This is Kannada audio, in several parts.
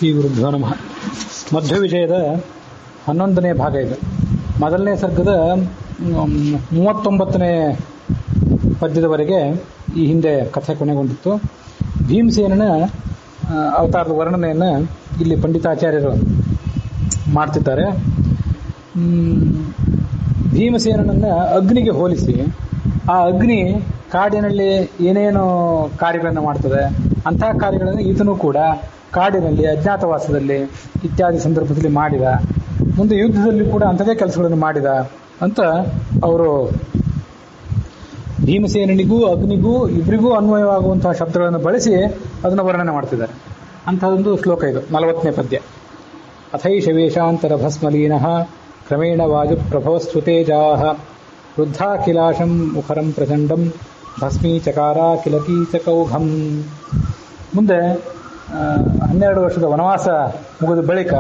ಶ್ರೀ ಗುರುಭ್ಯೋ ನಮಃ. ಮಧ್ವ ವಿಜಯದ 11ನೇ ಭಾಗ ಇದು. ಮೊದಲನೇ ಸರ್ಗದ 39ನೇ ಪದ್ಯದವರೆಗೆ ಈ ಹಿಂದೆ ಕಥೆ ಕೊನೆಗೊಂಡಿತ್ತು. ಭೀಮಸೇನನ ಅವತಾರದ ವರ್ಣನೆಯನ್ನು ಇಲ್ಲಿ ಪಂಡಿತಾಚಾರ್ಯರು ಮಾಡ್ತಿದ್ದಾರೆ. ಭೀಮಸೇನನನ್ನು ಅಗ್ನಿಗೆ ಹೋಲಿಸಿ, ಆ ಅಗ್ನಿ ಕಾಡಿನಲ್ಲಿ ಏನೇನು ಕಾರ್ಯಗಳನ್ನು ಮಾಡ್ತದೆ, ಅಂತಹ ಕಾರ್ಯಗಳನ್ನು ಈತನೂ ಕೂಡ ಕಾಡಿನಲ್ಲಿ ಅಜ್ಞಾತವಾಸದಲ್ಲಿ ಇತ್ಯಾದಿ ಸಂದರ್ಭದಲ್ಲಿ ಮಾಡಿದ, ಮುಂದೆ ಯುದ್ಧದಲ್ಲಿ ಕೂಡ ಅಂಥದೇ ಕೆಲಸಗಳನ್ನು ಮಾಡಿದ ಅಂತ ಅವರು ಭೀಮಸೇನಿಗೂ ಅಗ್ನಿಗೂ ಇಬ್ಬರಿಗೂ ಅನ್ವಯವಾಗುವಂತಹ ಶಬ್ದಗಳನ್ನು ಬಳಸಿ ಅದನ್ನು ವರ್ಣನೆ ಮಾಡ್ತಿದ್ದಾರೆ. ಅಂಥದ್ದೊಂದು ಶ್ಲೋಕ ಇದು, 40ನೇ ಪದ್ಯ. ಅಥೈಷ ವೇಷಾಂತರ ಭಸ್ಮಲೀನಃ ಕ್ರಮೇಣ ವಾಯು ಪ್ರಭವಸ್ವತೇಜಾಃ ವೃದ್ಧಾಖಿಲಾಶಂ ಮುಖರಂ ಪ್ರಚಂಡಂ ಭಸ್ಮೀಚಕಾರ ಕಿಲಕೀಚಕೌಘಂ. ಮುಂದೆ 12 ವರ್ಷದ ವನವಾಸ ಮುಗಿದ ಬಳಿಕ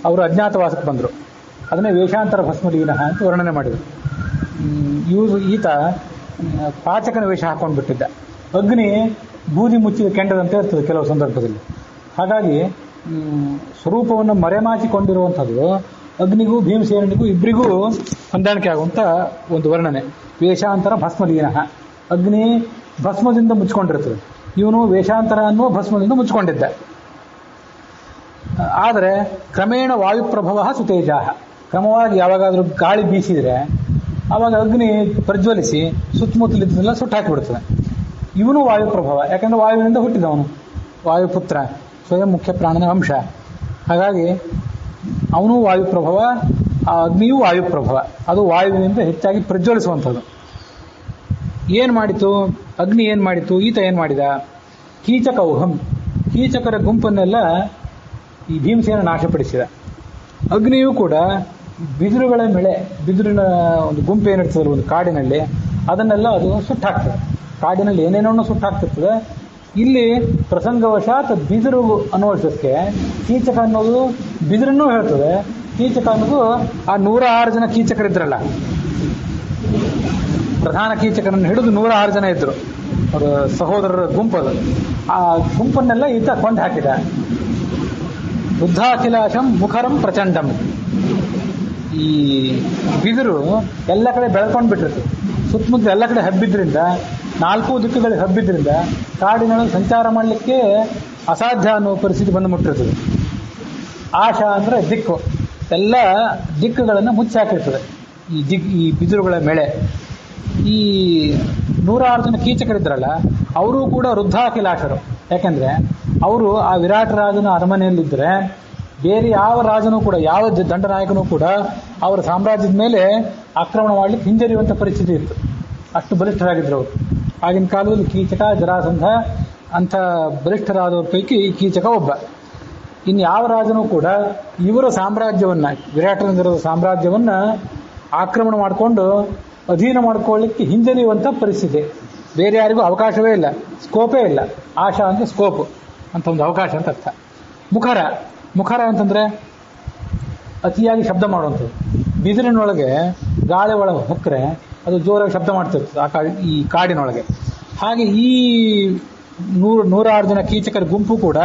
ಅವರು ಅಜ್ಞಾತವಾಸಕ್ಕೆ ಬಂದರು. ಅದನ್ನೇ ವೇಷಾಂತರ ಭಸ್ಮಲೀನಃ ಅಂತ ವರ್ಣನೆ ಮಾಡಿದರು. ಈತ ಪಾಚಕನ ವೇಷ ಹಾಕೊಂಡು ಬಿಟ್ಟಿದ್ದ. ಅಗ್ನಿ ಬೂದಿ ಮುಚ್ಚಿದ ಕೆಂಡದಂತೆ ಇರ್ತದೆ ಕೆಲವು ಸಂದರ್ಭದಲ್ಲಿ. ಹಾಗಾಗಿ ಸ್ವರೂಪವನ್ನು ಮರೆಮಾಚಿಕೊಂಡಿರುವಂಥದ್ದು ಅಗ್ನಿಗೂ ಭೀಮಸೇನಿಗೂ ಇಬ್ಬರಿಗೂ ಹೊಂದಾಣಿಕೆ ಆಗುವಂಥ ಒಂದು ವರ್ಣನೆ. ವೇಷಾಂತರ ಭಸ್ಮಲೀನಃ, ಅಗ್ನಿ ಭಸ್ಮದಿಂದ ಮುಚ್ಕೊಂಡಿರ್ತದೆ, ಇವನು ವೇಷಾಂತರ ಅನ್ನುವ ಭಸ್ಮದಿಂದ ಮುಚ್ಚಿಕೊಂಡಿದ್ದ. ಆದರೆ ಕ್ರಮೇಣ ವಾಯುಪ್ರಭವ ಸುತೇಜಾಹ, ಕ್ರಮವಾಗಿ ಯಾವಾಗಾದರೂ ಗಾಳಿ ಬೀಸಿದರೆ ಆವಾಗ ಅಗ್ನಿ ಪ್ರಜ್ವಲಿಸಿ ಸುತ್ತಮುತ್ತಲಿದ್ದೆಲ್ಲ ಸುಟ್ಟು ಹಾಕಿಬಿಡ್ತದೆ. ಇವನು ವಾಯುಪ್ರಭವ, ಯಾಕಂದರೆ ವಾಯುವಿನಿಂದ ಹುಟ್ಟಿದವನು, ವಾಯುಪುತ್ರ, ಸ್ವಯಂ ಮುಖ್ಯ ಪ್ರಾಣನ ಅಂಶ. ಹಾಗಾಗಿ ಅವನು ವಾಯುಪ್ರಭವ, ಆ ಅಗ್ನಿಯೂ ವಾಯುಪ್ರಭವ. ಅದು ವಾಯುವಿನಿಂದ ಹೆಚ್ಚಾಗಿ ಪ್ರಜ್ವಲಿಸುವಂಥದ್ದು. ಏನು ಮಾಡಿತು ಅಗ್ನಿ, ಏನು ಮಾಡಿತು ಈತ, ಏನು ಮಾಡಿದ? ಕೀಚಕೌಹಂ, ಕೀಚಕರ ಗುಂಪನ್ನೆಲ್ಲ ಈ ಭೀಮಸೇನ ನಾಶಪಡಿಸಿದ. ಅಗ್ನಿಯೂ ಕೂಡ ಬಿದಿರುಗಳ ಮೇಳೆ, ಬಿದಿರಿನ ಒಂದು ಗುಂಪು ಏನಿರ್ತದಲ್ಲ ಒಂದು ಕಾಡಿನಲ್ಲಿ, ಅದನ್ನೆಲ್ಲ ಅದು ಸುಟ್ಟಾಕ್ತದೆ. ಕಾಡಿನಲ್ಲಿ ಏನೇನೋ ಸುಟ್ಟಾಕ್ತಿರ್ತದೆ. ಇಲ್ಲಿ ಪ್ರಸಂಗವಶಾತ್ ಬಿದಿರು ಅನ್ನುವಷ್ಟಕ್ಕೆ ಕೀಚಕ ಅನ್ನೋದು ಬಿದಿರನ್ನೂ ಹೇಳ್ತದೆ. ಕೀಚಕ ಅನ್ನೋದು ಆ 106 ಜನ ಕೀಚಕರಿದ್ರಲ್ಲ, ಪ್ರಧಾನ ಕೀಚಕರನ್ನು ಹಿಡಿದು 106 ಜನ ಇದ್ರು, ಅವರ ಸಹೋದರರ ಗುಂಪದು. ಆ ಗುಂಪನ್ನೆಲ್ಲ ಈತ ಕೊಂದು ಹಾಕಿದ. ವೃದ್ಧಾಖಿಲಾಶಂ ಮುಖರಂ ಪ್ರಚಂಡಂ. ಈ ಬಿದಿರು ಎಲ್ಲ ಕಡೆ ಬೆಳ್ಕೊಂಡು ಬಿಟ್ಟಿರ್ತದೆ, ಸುತ್ತಮುತ್ತ ಎಲ್ಲ ಕಡೆ ಹಬ್ಬಿದ್ರಿಂದ, 4 ದಿಕ್ಕುಗಳಿಗೆ ಹಬ್ಬಿದ್ರಿಂದ ಕಾಡಿನಲ್ಲಿ ಸಂಚಾರ ಮಾಡಲಿಕ್ಕೆ ಅಸಾಧ್ಯ ಅನ್ನೋ ಪರಿಸ್ಥಿತಿ ಬಂದು ಮುಟ್ಟಿರ್ತದೆ. ಆಶ ಅಂದರೆ ದಿಕ್ಕು, ಎಲ್ಲ ದಿಕ್ಕುಗಳನ್ನು ಮುಚ್ಚಿ ಹಾಕಿರ್ತದೆ ಈ ಬಿದಿರುಗಳ ಮೇಳೆ. ಈ 106 ಜನ ಕೀಚಕರಿದ್ರಲ್ಲ, ಅವರು ಕೂಡ ವೃದ್ಧಾಖಿಲಾಶರು. ಯಾಕೆಂದರೆ ಅವರು ಆ ವಿರಾಟ ರಾಜನ ಅರಮನೆಯಲ್ಲಿದ್ದರೆ ಬೇರೆ ಯಾವ ರಾಜನೂ ಕೂಡ, ಯಾವ ದಂಡನಾಯಕನೂ ಕೂಡ ಅವರ ಸಾಮ್ರಾಜ್ಯದ ಮೇಲೆ ಆಕ್ರಮಣ ಮಾಡಲಿಕ್ಕೆ ಹಿಂಜರಿಯುವಂಥ ಪರಿಸ್ಥಿತಿ ಇತ್ತು. ಅಷ್ಟು ಬಲಿಷ್ಠರಾಗಿದ್ದರು ಅವರು. ಆಗಿನ ಕಾಲದಲ್ಲಿ ಕೀಚಕ, ಜರಾಸಂಧ ಅಂಥ ಬಲಿಷ್ಠರಾದವ್ರ ಪೈಕಿ ಈ ಕೀಚಕ ಒಬ್ಬ. ಇನ್ನು ಯಾವ ರಾಜನೂ ಕೂಡ ಇವರ ಸಾಮ್ರಾಜ್ಯವನ್ನು, ವಿರಾಟನಗರದ ಸಾಮ್ರಾಜ್ಯವನ್ನು ಆಕ್ರಮಣ ಮಾಡಿಕೊಂಡು ಅಧೀನ ಮಾಡ್ಕೊಳ್ಳಿಕ್ಕೆ ಹಿಂಜರಿಯುವಂಥ ಪರಿಸ್ಥಿತಿ. ಬೇರೆ ಯಾರಿಗೂ ಅವಕಾಶವೇ ಇಲ್ಲ, ಸ್ಕೋಪೇ ಇಲ್ಲ. ಆಶಾ ಅಂದರೆ ಸ್ಕೋಪ್ ಅಂತ ಒಂದು ಅವಕಾಶ ಅಂತ ಅರ್ಥ. ಮುಖರ, ಮುಖರ ಅಂತಂದರೆ ಅತಿಯಾಗಿ ಶಬ್ದ ಮಾಡುವಂಥದ್ದು. ಬಿದಿರಿನೊಳಗೆ ಗಾಳಿ ಒಳಗೆ ಹೊಕ್ಕರೆ ಅದು ಜೋರಾಗಿ ಶಬ್ದ ಮಾಡ್ತಿರ್ತದೆ ಈ ಕಾಡಿನೊಳಗೆ. ಹಾಗೆ ಈ 106 ಜನ ಕೀಚಕರ ಗುಂಪು ಕೂಡ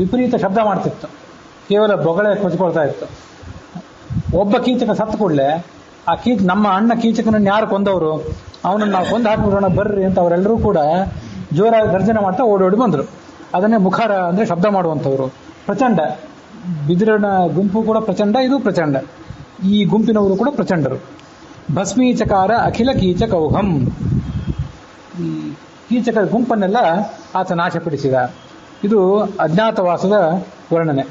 ವಿಪರೀತ ಶಬ್ದ ಮಾಡ್ತಿತ್ತು, ಕೇವಲ ಬೊಗಳೆ ಕೊಚ್ಕೊಳ್ತಾ ಇತ್ತು. ಒಬ್ಬ ಕೀಚಕ ಸತ್ತು ಕೂಡಲೇ ಆ ನಮ್ಮ ಅಣ್ಣ ಕೀಚಕನನ್ನು ಯಾರು ಕೊಂದವರು, ಅವನನ್ನು ನಾವು ಕೊಂದು ಹಾಕಿಬಿಡೋಣ ಬರ್ರಿ ಅಂತ ಅವರೆಲ್ಲರೂ ಕೂಡ ಜೋರಾಗಿ ಗರ್ಜನೆ ಮಾಡ್ತಾ ಓಡೋಡಿ ಬಂದರು. ಅದನ್ನೇ ಮುಖರ ಅಂದರೆ ಶಬ್ದ ಮಾಡುವಂಥವ್ರು. ಪ್ರಚಂಡ, ಬಿದಿರಿನ ಗುಂಪು ಕೂಡ ಪ್ರಚಂಡ, ಇದು ಪ್ರಚಂಡ. ಈ ಗುಂಪಿನವರು ಕೂಡ ಪ್ರಚಂಡರು. ಭಸ್ಮೀಚಕಾರ ಅಖಿಲ ಕೀಚಕೌಹಂ, ಈ ಕೀಚಕರ ಗುಂಪನ್ನೆಲ್ಲ ಆತ ನಾಶಪಡಿಸಿದ. ಇದು ಅಜ್ಞಾತವಾಸದ ವರ್ಣನೆ.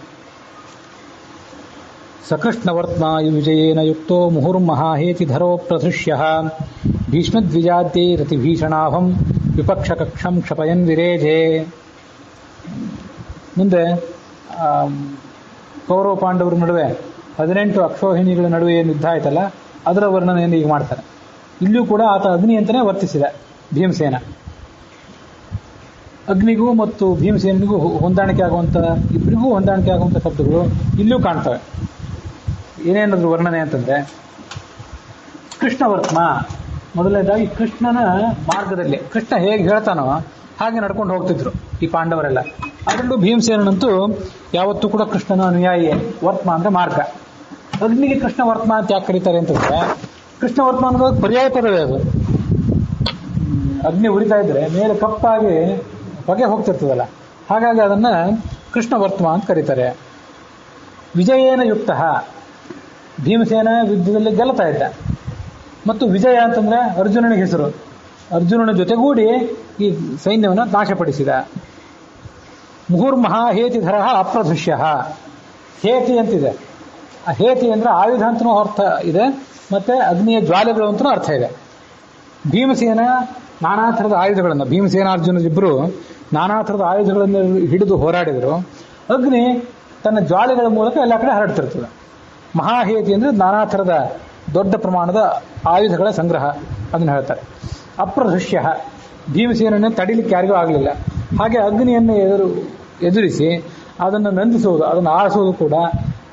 ಸಕೃಷ್ಣವರ್ತ್ಮಾಯು ವಿಜಯೇನ ಯುಕ್ತೋ ಮುಹುರ್ಮಹಾಹೇತಿ ಧರೋ ಪ್ರಧೃಷ್ಯ ಭೀಷ್ಮದ್ವಿಜಾದ್ಯೈ ರತಿಭೀಷಣಾಭಂ ವಿಪಕ್ಷ ಕಕ್ಷಂ ಕ್ಷಪಯನ್ ವಿರೇಜೆ. ಮುಂದೆ ಕೌರವ ಪಾಂಡವರ ನಡುವೆ 18 ಅಕ್ಷೋಹಿಣಿಗಳ ನಡುವೆ ಏನು ಯುದ್ಧ ಆಯ್ತಲ್ಲ, ಅದರ ವರ್ಣನೆಯನ್ನು ಈಗ ಮಾಡ್ತಾರೆ. ಇಲ್ಲೂ ಕೂಡ ಆತ ಅಗ್ನಿ ಅಂತಲೇ ವರ್ತಿಸಿದ ಭೀಮಸೇನ. ಅಗ್ನಿಗೂ ಮತ್ತು ಭೀಮಸೇನಿಗೂ ಹೊಂದಾಣಿಕೆ ಆಗುವಂಥ, ಇಬ್ಬರಿಗೂ ಹೊಂದಾಣಿಕೆ ಆಗುವಂಥ ಶಬ್ದಗಳು ಇಲ್ಲೂ ಕಾಣ್ತವೆ. ಏನೇನಾದ್ರು ವರ್ಣನೆ ಅಂತಂದರೆ, ಕೃಷ್ಣವರ್ತ್ಮ, ಮೊದಲನೇದಾಗಿ ಕೃಷ್ಣನ ಮಾರ್ಗದಲ್ಲಿ, ಕೃಷ್ಣ ಹೇಗೆ ಹೇಳ್ತಾನೋ ಹಾಗೆ ನಡ್ಕೊಂಡು ಹೋಗ್ತಿದ್ರು ಈ ಪಾಂಡವರೆಲ್ಲ. ಅದರಲ್ಲೂ ಭೀಮಸೇನಂತೂ ಯಾವತ್ತೂ ಕೂಡ ಕೃಷ್ಣನ ಅನುಯಾಯಿ. ವರ್ತ್ಮ ಅಂದ್ರೆ ಮಾರ್ಗ. ಅಗ್ನಿಗೆ ಕೃಷ್ಣ ವರ್ತ್ಮ ಅಂತ ಯಾಕೆ ಕರೀತಾರೆ ಅಂತಂದ್ರೆ, ಕೃಷ್ಣ ವರ್ತ್ಮ ಅನ್ನೋದು ಪರ್ಯಾಯ ಪದವೇ ಅದು. ಅಗ್ನಿ ಉರಿತಾ ಇದ್ರೆ ಮೇಲೆ ಕಪ್ಪಾಗಿ ಹೊಗೆ ಹೋಗ್ತಿರ್ತದಲ್ಲ, ಹಾಗಾಗಿ ಅದನ್ನ ಕೃಷ್ಣ ವರ್ತ್ಮ ಅಂತ ಕರೀತಾರೆ. ವಿಜಯೇನ ಯುಕ್ತ, ಭೀಮಸೇನ ಯುದ್ಧದಲ್ಲಿ ಗೆಲ್ತಾ ಇದ್ದ. ಮತ್ತು ವಿಜಯ ಅಂತಂದ್ರೆ ಅರ್ಜುನನಿಗೆ ಹೆಸರು. ಅರ್ಜುನನ ಜೊತೆಗೂಡಿ ಈ ಸೈನ್ಯವನ್ನು ನಾಶಪಡಿಸಿದ. ಮುಹುರ್ಮಹಾ ಹೇತಿಧರ ಅಪ್ರಧುಷ್ಯ. ಹೇತಿ ಅಂತಿದೆ. ಆ ಹೇತಿ ಅಂದ್ರೆ ಆಯುಧ ಅಂತನೂ ಅರ್ಥ ಇದೆ, ಮತ್ತೆ ಅಗ್ನಿಯ ಜ್ವಾಲೆಗಳು ಅಂತನೂ ಅರ್ಥ ಇದೆ. ಭೀಮಸೇನ ನಾನಾ ಥರದ ಆಯುಧಗಳನ್ನು, ಭೀಮಸೇನಾರ್ಜುನರಿಬ್ಬರು ನಾನಾ ಥರದ ಆಯುಧಗಳನ್ನು ಹಿಡಿದು ಹೋರಾಡಿದರು. ಅಗ್ನಿ ತನ್ನ ಜ್ವಾಲೆಗಳ ಮೂಲಕ ಎಲ್ಲ ಕಡೆ ಹರಡ್ತಿರ್ತದೆ. ಮಹಾಹೇತಿ ಅಂದ್ರೆ ನಾನಾ ಥರದ ದೊಡ್ಡ ಪ್ರಮಾಣದ ಆಯುಧಗಳ ಸಂಗ್ರಹ, ಅದನ್ನು ಹೇಳ್ತಾರೆ. ಅಪ್ರಧುಷ್ಯ, ಭೀಮಸೇನನ್ನು ತಡಿಲಿಕ್ಕೆ ಯಾರಿಗೂ ಆಗಲಿಲ್ಲ. ಹಾಗೆ ಅಗ್ನಿಯನ್ನು ಎದುರಿಸಿ ಅದನ್ನು ನಂದಿಸುವುದು, ಅದನ್ನು ಆರಿಸುವುದು ಕೂಡ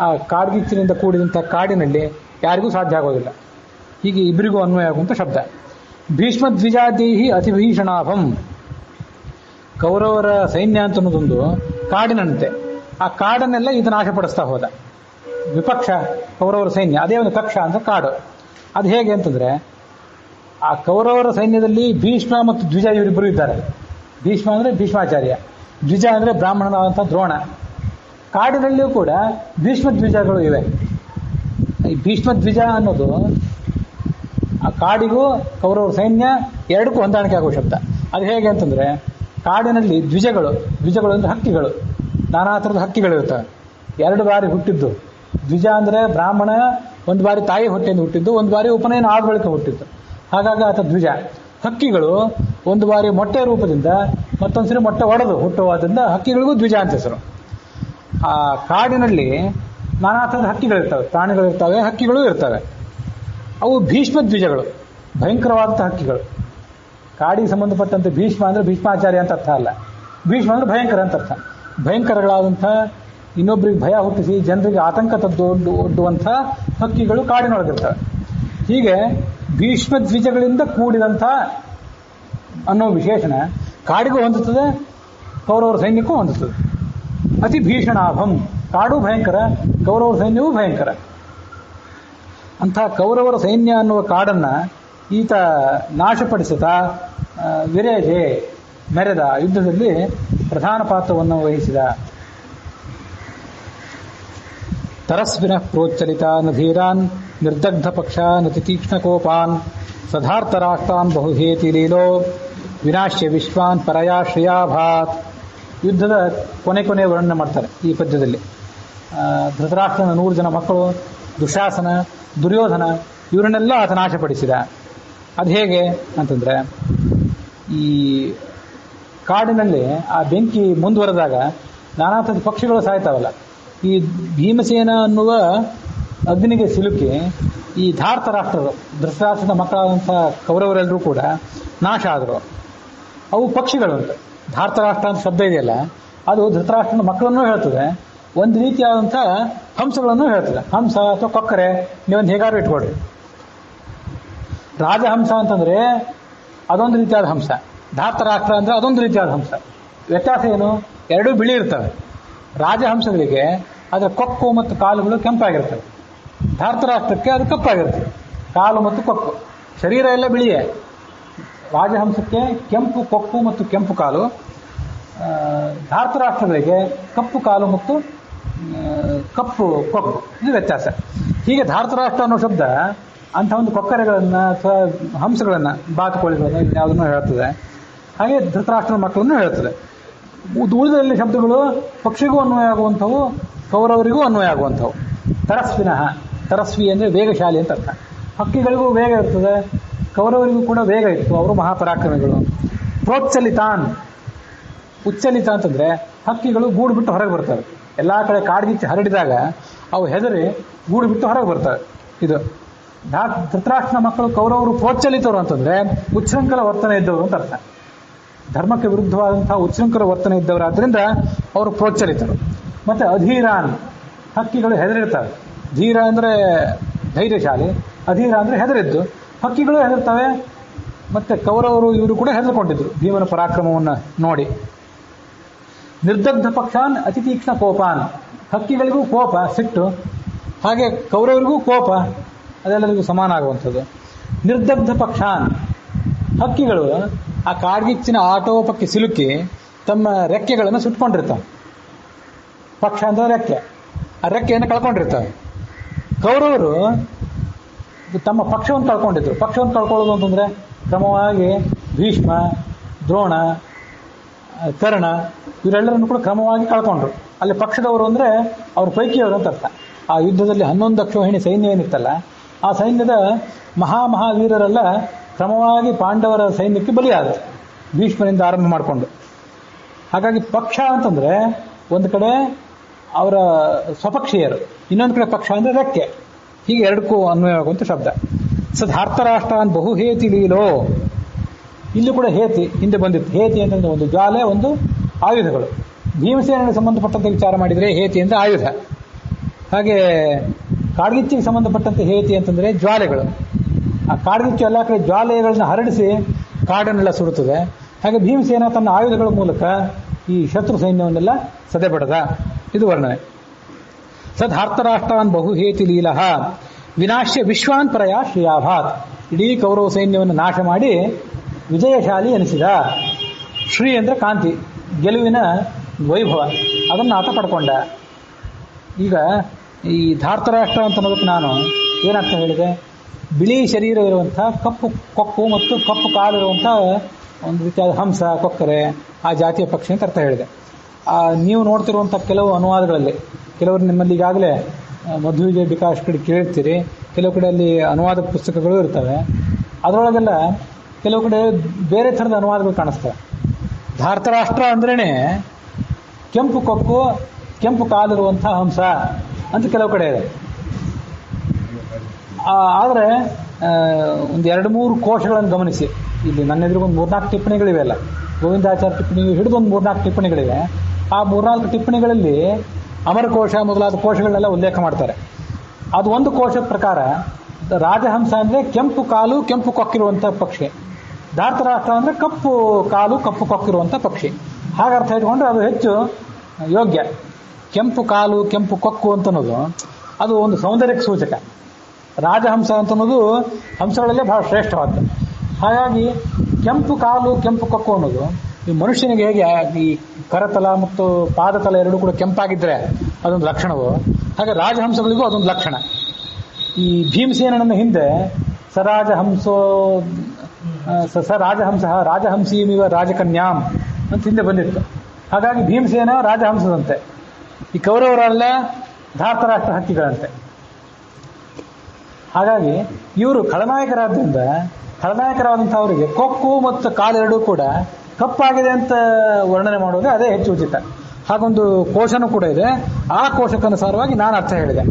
ಆ ಕಾಡ್ಗಿಚ್ಚಿನಿಂದ ಕೂಡಿದಂಥ ಕಾಡಿನಲ್ಲಿ ಯಾರಿಗೂ ಸಾಧ್ಯ ಆಗೋದಿಲ್ಲ. ಹೀಗೆ ಇಬ್ಬರಿಗೂ ಅನ್ವಯ ಆಗುವಂಥ ಶಬ್ದ. ಭೀಷ್ಮ ದ್ವಿಜಾದೇಹಿ ಅತಿಭೀಷಣಾಭಂ. ಕೌರವರ ಸೈನ್ಯ ಅಂತ ಅನ್ನೋದೊಂದು ಕಾಡಿನಂತೆ. ಆ ಕಾಡನ್ನೆಲ್ಲ ಇದು ನಾಶಪಡಿಸ್ತಾ ಹೋದ. ವಿಪಕ್ಷ ಕೌರವರ ಸೈನ್ಯ, ಅದೇ ಒಂದು ಕಕ್ಷ ಅಂತ ಕಾಡು. ಅದು ಹೇಗೆ ಅಂತಂದ್ರೆ, ಆ ಕೌರವರ ಸೈನ್ಯದಲ್ಲಿ ಭೀಷ್ಮ ಮತ್ತು ದ್ವಿಜ ಇವರಿಬ್ಬರು ಇದ್ದಾರೆ. ಭೀಷ್ಮ ಅಂದ್ರೆ ಭೀಷ್ಮಾಚಾರ್ಯ, ದ್ವಿಜ ಅಂದ್ರೆ ಬ್ರಾಹ್ಮಣನಾದಂಥ ದ್ರೋಣ. ಕಾಡಿನಲ್ಲಿಯೂ ಕೂಡ ಭೀಷ್ಮ ದ್ವಿಜಗಳು ಇವೆ. ಈ ಭೀಷ್ಮ ದ್ವಿಜ ಅನ್ನೋದು ಆ ಕಾಡಿಗೂ ಕೌರವರ ಸೈನ್ಯ ಎರಡಕ್ಕೂ ಹೊಂದಾಣಿಕೆ ಆಗುವ ಶಬ್ದ. ಅದು ಹೇಗೆ ಅಂತಂದ್ರೆ, ಕಾಡಿನಲ್ಲಿ ದ್ವಿಜಗಳು ಅಂದ್ರೆ ಹಕ್ಕಿಗಳು, ನಾನಾ ಥರದ ಹಕ್ಕಿಗಳು ಇರ್ತವೆ. 2 ಬಾರಿ ಹುಟ್ಟಿದ್ದು. ದ್ವಿಜ ಅಂದ್ರೆ ಬ್ರಾಹ್ಮಣ, ಒಂದು ಬಾರಿ ತಾಯಿ ಹೊಟ್ಟೆಯಿಂದ ಹುಟ್ಟಿದ್ದು, ಒಂದು ಬಾರಿ ಉಪನಯನ ಆದ ಬಳಿಕ ಹುಟ್ಟಿದ್ದು. ಹಾಗಾಗಿ ಆತ ದ್ವಿಜ. ಹಕ್ಕಿಗಳು ಒಂದು ಬಾರಿ ಮೊಟ್ಟೆ ರೂಪದಿಂದ ಮತ್ತೊಂದ್ಸರಿ ಮೊಟ್ಟೆ ಒಡೆದು ಹುಟ್ಟುವುದರಿಂದ ಹಕ್ಕಿಗಳಿಗೂ ದ್ವಿಜ ಅಂತ ಹೆಸರು. ಆ ಕಾಡಿನಲ್ಲಿ ನಾನಾ ಥರದ ಹಕ್ಕಿಗಳಿರ್ತವೆ, ಪ್ರಾಣಿಗಳಿರ್ತವೆ, ಹಕ್ಕಿಗಳು ಇರ್ತವೆ. ಅವು ಭೀಷ್ಮ ದ್ವಿಜಗಳು, ಭಯಂಕರವಾದಂಥ ಹಕ್ಕಿಗಳು. ಕಾಡಿಗೆ ಸಂಬಂಧಪಟ್ಟಂತೆ ಭೀಷ್ಮ ಅಂದ್ರೆ ಭೀಷ್ಮಾಚಾರ್ಯ ಅಂತ ಅರ್ಥ ಅಲ್ಲ. ಭೀಷ್ಮ ಅಂದ್ರೆ ಭಯಂಕರ ಅಂತ ಅರ್ಥ. ಭಯಂಕರಗಳಾದಂಥ, ಇನ್ನೊಬ್ಬರಿಗೆ ಭಯ ಹುಟ್ಟಿಸಿ ಜನರಿಗೆ ಆತಂಕ ಒಡ್ಡುವಂಥ ಹಕ್ಕಿಗಳು ಕಾಡಿನೊಳಗಿರ್ತವೆ. ಹೀಗೆ ಭೀಷ್ಮ ದ್ವಿಜಗಳಿಂದ ಕೂಡಿದಂಥ ಅನ್ನೋ ವಿಶೇಷಣ ಕಾಡಿಗೂ ಹೊಂದುತ್ತದೆ, ಕೌರವರ ಸೈನ್ಯಕ್ಕೂ ಹೊಂದುತ್ತದೆ. ಅತಿ ಭೀಷಣಾಭಂ, ಕಾಡು ಭಯಂಕರ, ಕೌರವರ ಸೈನ್ಯವೂ ಭಯಂಕರ. ಅಂಥ ಕೌರವರ ಸೈನ್ಯ ಅನ್ನುವ ಕಾಡನ್ನ ಈತ ನಾಶಪಡಿಸುತ್ತಾ ವಿರೇಜೆ ಮೆರೆದ, ಯುದ್ಧದಲ್ಲಿ ಪ್ರಧಾನ ಪಾತ್ರವನ್ನು ವಹಿಸಿದ. ತರಸ್ವಿನ ಪ್ರೋಚ್ಚಲಿತ ನಧೀರಾನ್ ನಿರ್ದಗ್ಧ ಪಕ್ಷ ನತಿತೀಕ್ಷ್ಣ ಕೋಪಾನ್ ಸಧಾರ್ತರಾಷ್ಟ್ರಾನ್ ಬಹುಹೇತಿ ಲೀಲೋ ವಿನಾಶ್ಯ ವಿಶ್ವಾನ್ ಪರಯಾ ಶ್ರೇಯಾಭಾತ್. ಯುದ್ಧದ ಕೊನೆ ವರ್ಣನೆ ಮಾಡ್ತಾರೆ ಈ ಪದ್ಯದಲ್ಲಿ. ಧೃತರಾಷ್ಟ್ರನ 100 ಜನ ಮಕ್ಕಳು, ದುಶಾಸನ, ದುರ್ಯೋಧನ, ಇವರನ್ನೆಲ್ಲ ಆತ ನಾಶಪಡಿಸಿದ. ಅದು ಹೇಗೆ ಅಂತಂದ್ರೆ, ಈ ಕಾಡಿನಲ್ಲಿ ಆ ಬೆಂಕಿ ಮುಂದುವರೆದಾಗ ನಾನಾ ಥರದ ಪಕ್ಷಿಗಳು ಸಾಯ್ತಾವಲ್ಲ, ಈ ಭೀಮಸೇನ ಅನ್ನುವ ಅಗ್ನಿಗೆ ಸಿಲುಕಿ ಈ ಧಾರ್ತ ರಾಷ್ಟ್ರರು, ಧೃತರಾಷ್ಟ್ರದ ಮಕ್ಕಳಾದಂಥ ಕೌರವರೆಲ್ಲರೂ ಕೂಡ ನಾಶ ಆದರು. ಅವು ಪಕ್ಷಿಗಳು ಅಂತ. ಧಾರ್ತರಾಷ್ಟ್ರ ಅಂತ ಶಬ್ದ ಇದೆಯಲ್ಲ, ಅದು ಧೃತರಾಷ್ಟ್ರನ ಮಕ್ಕಳನ್ನೂ ಹೇಳ್ತದೆ, ಒಂದು ರೀತಿಯಾದಂಥ ಹಂಸಗಳನ್ನು ಹೇಳ್ತದೆ. ಹಂಸ ಅಥವಾ ಕೊಕ್ಕರೆ, ನೀವೊಂದು ಹೇಗಾದ್ರು ಇಟ್ಕೊಳ್ರಿ. ರಾಜಹಂಸ ಅಂತಂದ್ರೆ ಅದೊಂದು ರೀತಿಯಾದ ಹಂಸ, ಧಾರ್ತರಾಷ್ಟ್ರ ಅಂದ್ರೆ ಅದೊಂದು ರೀತಿಯಾದ ಹಂಸ. ವ್ಯತ್ಯಾಸ ಏನು? ಎರಡೂ ಬಿಳಿ ಇರ್ತವೆ. ರಾಜಹಂಸಗಳಿಗೆ ಅದರ ಕೊಕ್ಕು ಮತ್ತು ಕಾಲುಗಳು ಕೆಂಪಾಗಿರ್ತವೆ, ಧಾರ್ತರಾಷ್ಟ್ರಕ್ಕೆ ಅದು ಕಪ್ಪಾಗಿರ್ತದೆ, ಕಾಲು ಮತ್ತು ಕೊಕ್ಕು. ಶರೀರ ಎಲ್ಲ ಬಿಳಿಯೇ. ರಾಜಹಂಸಕ್ಕೆ ಕೆಂಪು ಕೊಕ್ಕು ಮತ್ತು ಕೆಂಪು ಕಾಲು, ಧಾರ್ತರಾಷ್ಟ್ರಗಳಿಗೆ ಕಪ್ಪು ಕಾಲು ಮತ್ತು ಕಪ್ಪು ಕೊಕ್ಕು. ಇದು ವ್ಯತ್ಯಾಸ. ಹೀಗೆ ಧಾರ್ತರಾಷ್ಟ್ರ ಅನ್ನೋ ಶಬ್ದ ಅಂಥ ಒಂದು ಕೊಕ್ಕರೆಗಳನ್ನು ಅಥವಾ ಹಂಸಗಳನ್ನು, ಬಾತುಕೋಳಿಗಳನ್ನು ಯಾವುದನ್ನು ಹೇಳ್ತದೆ. ಹಾಗೆ ಧೃತರಾಷ್ಟ್ರನ ಮಕ್ಕಳನ್ನು ಹೇಳ್ತದೆ. ಉಳಿದಲ್ಲಿ ಶಬ್ದಗಳು ಪಕ್ಷಿಗೂ ಅನ್ವಯ ಆಗುವಂಥವು, ಕೌರವರಿಗೂ ಅನ್ವಯ ಆಗುವಂಥವು. ತರಸ್ವಿನಃ, ತರಸ್ವಿ ಅಂದರೆ ವೇಗಶಾಲಿ ಅಂತ ಅರ್ಥ. ಹಕ್ಕಿಗಳಿಗೂ ವೇಗ ಇರ್ತದೆ, ಕೌರವರಿಗೂ ಕೂಡ ವೇಗ ಇತ್ತು, ಅವರು ಮಹಾಪರಾಕ್ರಮಿಗಳು. ಪ್ರೋಚ್ಚಲಿತಾನ್, ಉಚ್ಚಲಿತ ಅಂತಂದ್ರೆ ಹಕ್ಕಿಗಳು ಗೂಡು ಬಿಟ್ಟು ಹೊರಗೆ ಬರ್ತವೆ. ಎಲ್ಲ ಕಡೆ ಕಾಡ್ಗಿಚ್ಚಿ ಹರಡಿದಾಗ ಅವು ಹೆದರಿ ಗೂಡು ಬಿಟ್ಟು ಹೊರಗೆ ಬರ್ತವೆ. ಇದು ಧೃತರಾಷ್ಟ್ರನ ಮಕ್ಕಳು ಕೌರವರು ಪ್ರೋಚ್ಚಲಿತರು ಅಂತಂದ್ರೆ ಉಚ್ಛೃಂಖಲ ವರ್ತನೆ ಇದ್ದವರು ಅಂತ ಅರ್ಥ. ಧರ್ಮಕ್ಕೆ ವಿರುದ್ಧವಾದಂತಹ ಉಚ್ಛೃಂಖಲ ವರ್ತನೆ ಇದ್ದವರಾದ್ರಿಂದ ಅವರು ಪ್ರೋಚ್ಚಲಿತರು. ಮತ್ತೆ ಅಧೀರಾನ್, ಹಕ್ಕಿಗಳು ಹೆದರಿರ್ತವೆ. ಧೀರ ಅಂದ್ರೆ ಧೈರ್ಯಶಾಲಿ, ಅಧೀರ ಅಂದ್ರೆ ಹೆದರಿದ್ದು. ಹಕ್ಕಿಗಳು ಹೆದರ್ತವೆ, ಮತ್ತೆ ಕೌರವರು ಇವರು ಕೂಡ ಹೆದರ್ಕೊಂಡಿದ್ರು ಭೀಮನ ಪರಾಕ್ರಮವನ್ನು ನೋಡಿ. ನಿರ್ದಗ್ಧ ಪಕ್ಷಾನ್ ಅತಿ ತೀಕ್ಷ್ಣ ಕೋಪಾನ್, ಹಕ್ಕಿಗಳಿಗೂ ಕೋಪ ಸಿಟ್ಟು, ಹಾಗೆ ಕೌರವರಿಗೂ ಕೋಪ, ಅದೆಲ್ಲರಿಗೂ ಸಮಾನ ಆಗುವಂಥದ್ದು. ನಿರ್ದಗ್ಧ ಪಕ್ಷಾನ್, ಹಕ್ಕಿಗಳು ಆ ಕಾಡ್ಗಿಚ್ಚಿನ ಆಟೋಪಕ್ಕೆ ಸಿಲುಕಿ ತಮ್ಮ ರೆಕ್ಕೆಗಳನ್ನು ಸುಟ್ಕೊಂಡಿರ್ತಾವೆ. ಪಕ್ಷ ಅಂದ್ರೆ ರೆಕ್ಕೆ, ಆ ರೆಕ್ಕೆಯನ್ನು ಕಳ್ಕೊಂಡಿರ್ತಾವೆ. ಕೌರವರು ತಮ್ಮ ಪಕ್ಷವನ್ನು ಕಳ್ಕೊಂಡಿದ್ರು. ಪಕ್ಷವನ್ನು ಕಳ್ಕೊಳ್ಳೋದು ಅಂತಂದ್ರೆ ಕ್ರಮವಾಗಿ ಭೀಷ್ಮ, ದ್ರೋಣ, ಕರ್ಣ ಇವರೆಲ್ಲರನ್ನು ಕೂಡ ಕ್ರಮವಾಗಿ ಕಳ್ಕೊಂಡ್ರು. ಅಲ್ಲಿ ಪಕ್ಷದವರು ಅಂದ್ರೆ ಅವ್ರ ಪೈಕಿಯವರು ಅಂತ ಅರ್ಥ. ಆ ಯುದ್ಧದಲ್ಲಿ 11 ಅಕ್ಷೋಹಿಣಿ ಸೈನ್ಯ ಏನಿತ್ತಲ್ಲ, ಆ ಸೈನ್ಯದ ಮಹಾವೀರರೆಲ್ಲ ಕ್ರಮವಾಗಿ ಪಾಂಡವರ ಸೈನ್ಯಕ್ಕೆ ಬಲಿಯಾದರು, ಭೀಷ್ಮನಿಂದ ಆರಂಭ ಮಾಡಿಕೊಂಡು. ಹಾಗಾಗಿ ಪಕ್ಷ ಅಂತಂದ್ರೆ ಒಂದು ಕಡೆ ಅವರ ಸ್ವಪಕ್ಷೀಯರು, ಇನ್ನೊಂದು ಕಡೆ ಪಕ್ಷ ಅಂದ್ರೆ ರೆಕ್ಕೆ. ಹೀಗೆ ಎರಡಕ್ಕೂ ಅನ್ವಯವಾಗುವಂಥ ಶಬ್ದ. ಧಾರ್ತರಾಷ್ಟ್ರಾನ್ ಬಹು ಹೇತಿ ಲೀಲೋ, ಇಲ್ಲಿ ಕೂಡ ಹೇತಿ ಹಿಂದೆ ಬಂದಿತ್ತು. ಹೇತಿ ಅಂತಂದ್ರೆ ಒಂದು ಜ್ವಾಲೆ, ಒಂದು ಆಯುಧಗಳು. ಭೀಮಸೇನಿಗೆ ಸಂಬಂಧಪಟ್ಟಂತೆ ವಿಚಾರ ಮಾಡಿದರೆ ಹೇತಿ ಅಂದ್ರೆ ಆಯುಧ. ಹಾಗೆ ಕಾಡ್ಗಿಚ್ಚಿಗೆ ಸಂಬಂಧಪಟ್ಟಂತೆ ಹೇತಿ ಅಂತಂದ್ರೆ ಜ್ವಾಲೆಗಳು. ಆ ಕಾಡ್ಗಿಚ್ಚು ಎಲ್ಲ ಕಡೆ ಜ್ವಾಲೆಗಳನ್ನ ಹರಡಿಸಿ ಕಾಡನ್ನೆಲ್ಲ ಸುಡುತ್ತದೆ. ಹಾಗೆ ಭೀಮಸೇನ ತನ್ನ ಆಯುಧಗಳ ಮೂಲಕ ಈ ಶತ್ರು ಸೈನ್ಯವನ್ನೆಲ್ಲ ಸದೆಬಡದ. ಇದು ವರ್ಣನೆ. ಧಾರ್ತರಾಷ್ಟ್ರಾನ್ ಬಹು ಹೇತಿ ಲೀಲಃ ವಿನಾಶ್ಯ ವಿಶ್ವಾನ್ ಪರಯ ಶ್ರೇಯಾಭಾತ್, ಇಡೀ ಕೌರವ ಸೈನ್ಯವನ್ನು ನಾಶ ಮಾಡಿ ವಿಜಯಶಾಲಿ ಎನಿಸಿದ. ಶ್ರೀ ಅಂದ್ರೆ ಕಾಂತಿ, ಗೆಲುವಿನ ವೈಭವ, ಅದನ್ನು ಆತ ಪಡ್ಕೊಂಡ. ಈಗ ಈ ಧಾರ್ತರಾಷ್ಟ್ರ ಅಂತ ಅನ್ನೋದಕ್ಕೆ ನಾನು ಏನರ್ಥ ಹೇಳಿದೆ? ಬಿಳಿ ಶರೀರ ಇರುವಂಥ, ಕಪ್ಪು ಕೊಕ್ಕು ಮತ್ತು ಕಪ್ಪು ಕಾಲಿರುವಂಥ ಒಂದು ರೀತಿಯಾದ ಹಂಸ, ಕೊಕ್ಕರೆ, ಆ ಜಾತಿಯ ಪಕ್ಷಿ ಅಂತ ಅರ್ಥ ಹೇಳಿದೆ. ನೀವು ನೋಡ್ತಿರುವಂಥ ಕೆಲವು ಅನುವಾದಗಳಲ್ಲಿ, ಕೆಲವರು ನಿಮ್ಮಲ್ಲಿ ಈಗಾಗಲೇ ಮಧ್ವಿಜಯ ವಿಕಾಸ್ ಕಡೆ ಕೇಳ್ತೀರಿ, ಕೆಲವು ಕಡೆ ಅಲ್ಲಿ ಅನುವಾದ ಪುಸ್ತಕಗಳು ಇರ್ತವೆ. ಅದರೊಳಗೆಲ್ಲ ಕೆಲವು ಕಡೆ ಬೇರೆ ಥರದ ಅನುವಾದಗಳು ಕಾಣಿಸ್ತವೆ. ಧಾರ್ತರಾಷ್ಟ್ರ ಅಂದ್ರೇ ಕೆಂಪು ಕೊಕ್ಕು, ಕೆಂಪು ಕಾಲಿರುವಂಥ ಹಂಸ ಅಂತ ಕೆಲವು ಕಡೆ ಇದೆ. ಆದರೆ ಒಂದು 2-3 ಕೋಶಗಳನ್ನು ಗಮನಿಸಿ. ಇಲ್ಲಿ ನನ್ನ ಎದುರಿಗೆ ಒಂದು 3-4 ಟಿಪ್ಪಣಿಗಳಿವೆ. ಅಲ್ಲ, ಗೋವಿಂದಾಚಾರ್ಯ ಟಿಪ್ಪಣಿ ಹಿಡಿದು ಒಂದು 3-4 ಟಿಪ್ಪಣಿಗಳಿವೆ. ಆ 3-4 ಟಿಪ್ಪಣಿಗಳಲ್ಲಿ ಅಮರಕೋಶ ಮೊದಲಾದ ಕೋಶಗಳನ್ನೆಲ್ಲ ಉಲ್ಲೇಖ ಮಾಡ್ತಾರೆ. ಅದು ಒಂದು ಕೋಶದ ಪ್ರಕಾರ ರಾಜಹಂಸ ಅಂದರೆ ಕೆಂಪು ಕಾಲು, ಕೆಂಪು ಕೊಕ್ಕಿರುವಂಥ ಪಕ್ಷಿ. ಧಾರ್ತರಾಷ್ಟ್ರ ಅಂದರೆ ಕಪ್ಪು ಕಾಲು, ಕಪ್ಪು ಕೊಕ್ಕಿರುವಂಥ ಪಕ್ಷಿ. ಹಾಗರ್ಥ ಇಟ್ಕೊಂಡ್ರೆ ಅದು ಹೆಚ್ಚು ಯೋಗ್ಯ. ಕೆಂಪು ಕಾಲು, ಕೆಂಪು ಕೊಕ್ಕು ಅಂತನ್ನೋದು ಅದು ಒಂದು ಸೌಂದರ್ಯಕ್ಕೆ ಸೂಚಕ. ರಾಜಹಂಸ ಅಂತನ್ನೋದು ಹಂಸಗಳಲ್ಲೇ ಬಹಳ ಶ್ರೇಷ್ಠವಾದ್ದು. ಹಾಗಾಗಿ ಕೆಂಪು ಕಾಲು, ಕೆಂಪು ಕೊಕ್ಕು ಅನ್ನೋದು ಈ ಮನುಷ್ಯನಿಗೆ ಹೇಗೆ ಈ ಕರತಲ ಮತ್ತು ಪಾದತಲ ಎರಡೂ ಕೂಡ ಕೆಂಪಾಗಿದ್ದರೆ ಅದೊಂದು ಲಕ್ಷಣವೋ, ಹಾಗೆ ರಾಜಹಂಸಗಳಿಗೂ ಅದೊಂದು ಲಕ್ಷಣ. ಈ ಭೀಮಸೇನನ ಹಿಂದೆ ಸರಾಜಹಂಸೋ ರಾಜಹಂಸ ರಾಜಹಂಸೀಮಿವ ರಾಜಕನ್ಯಾಂ ಅಂತ ಹಿಂದೆ ಬಂದಿತ್ತು. ಹಾಗಾಗಿ ಭೀಮಸೇನ ರಾಜಹಂಸದಂತೆ, ಈ ಕೌರವರೆಲ್ಲ ಧಾರ್ತರಾಷ್ಟ್ರ ಹಕ್ಕಿಗಳಂತೆ. ಹಾಗಾಗಿ ಇವರು ಖಳನಾಯಕರಾದ್ರಿಂದ ಖಳನಾಯಕರಾದಂಥವರಿಗೆ ಕೊಕ್ಕು ಮತ್ತು ಕಾಲೆರಡೂ ಕೂಡ ಕಪ್ಪಾಗಿದೆ ಅಂತ ವರ್ಣನೆ ಮಾಡೋದು ಅದೇ ಹೆಚ್ಚು ಉಚಿತ. ಹಾಗೊಂದು ಕೋಶನೂ ಕೂಡ ಇದೆ. ಆ ಕೋಶಕ್ಕನುಸಾರವಾಗಿ ನಾನು ಅರ್ಥ ಹೇಳಿದೆ.